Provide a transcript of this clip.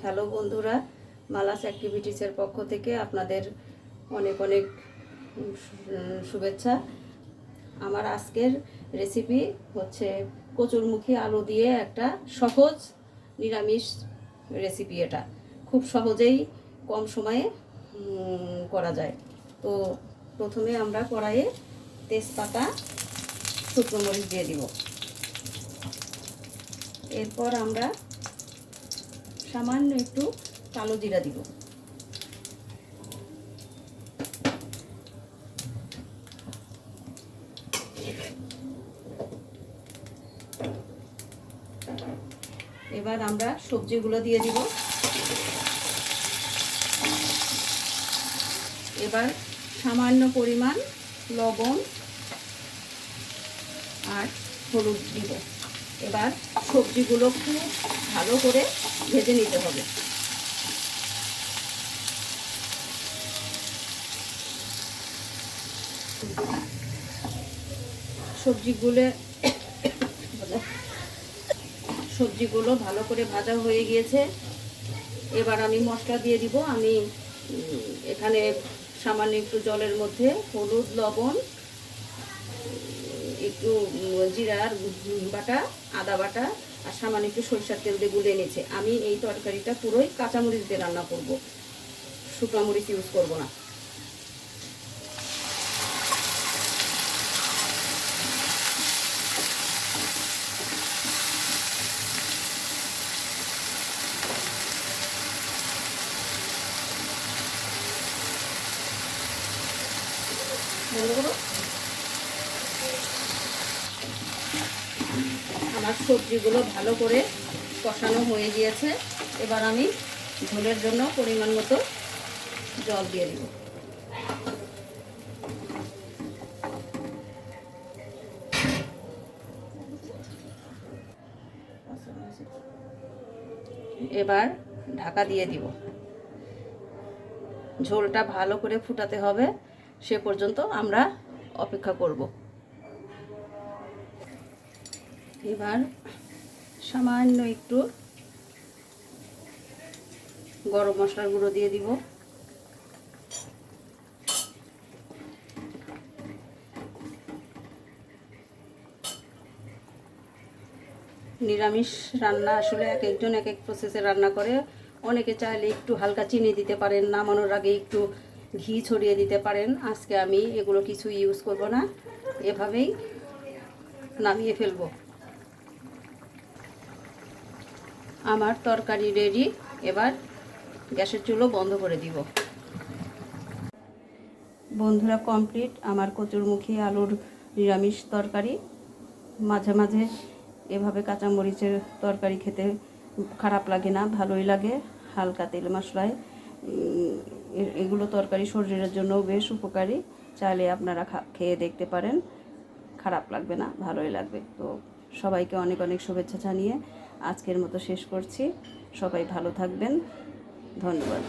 Hello বন্ধুরা, মালাস অ্যাক্টিভিটিসের পক্ষ থেকে আপনাদের অনেক অনেক শুভেচ্ছা। আমার আজকের রেসিপি হচ্ছে কচুরমুখী আলু দিয়ে একটা সহজ নিরামিষ রেসিপি। এটা খুব সহজেই কম সময়ে করা যায়। তো প্রথমে আমরা কড়াইয়ে তেজপাতা, শুকনো মরিচ দিয়ে দিব। এরপর আমরা সামান্য একটু কালো জিরা দিব। এবার আমরা সবজিগুলো দিয়ে দিব। এবার সামান্য পরিমাণ লবণ আর হলুদ দিব। এবার সবজিগুলো খুব ভালো করে ভেজে নিতে হবে। সবজিগুলো ভালো করে ভাজা হয়ে গিয়েছে। এবার আমি মশলা দিয়ে দিব। আমি এখানে সামান্য একটু জলের মধ্যে হলুদ, লবণ, একটু জিরার বাটা, আদা বাটা আর সামান্য একটু সরিষার তেল দিয়ে গুলে এনেছে। আমি এই তরকারিটা পুরোই কাঁচামরিচ দিয়ে রান্না করব, শুকনো মরিচ ইউজ করব না। আমার সবজিগুলো ভালো করে কষানো হয়ে গিয়েছে। এবার আমি ঝোলের জন্য পরিমাণ মতো জল দিয়ে দিব। এবার ঢাকা দিয়ে দিব। ঝোলটা ভালো করে ফুটাতে হবে, সে পর্যন্ত আমরা অপেক্ষা করব। এবার সামান্য একটু গরম মশলার গুঁড়ো দিয়ে দিব। নিরামিষ রান্না আসলে এক একজন এক এক প্রসেসে রান্না করে। অনেকে চাইলে একটু হালকা চিনি দিতে পারেন, নামানোর আগে একটু ঘি ছড়িয়ে দিতে পারেন। আজকে আমি এগুলো কিছু ইউজ করব না, এভাবেই নামিয়ে ফেলব। আমার তরকারি রেডি। এবার গ্যাসের চুলো বন্ধ করে দিব। বন্ধুরা, কমপ্লিট আমার কচুরমুখী আলুর নিরামিষ তরকারি। মাঝে মাঝে এভাবে কাঁচামরিচের তরকারি খেতে খারাপ লাগে না, ভালোই লাগে। হালকা তেল মশলায় এগুলো তরকারি শরীরের জন্য বেশ উপকারী। চাইলে আপনারা খেয়ে দেখতে পারেন, খারাপ লাগবে না, ভালোই লাগবে। তো সবাইকে অনেক অনেক শুভেচ্ছা জানিয়ে আজকের মতো শেষ করছি। সবাই ভালো থাকবেন, ধন্যবাদ।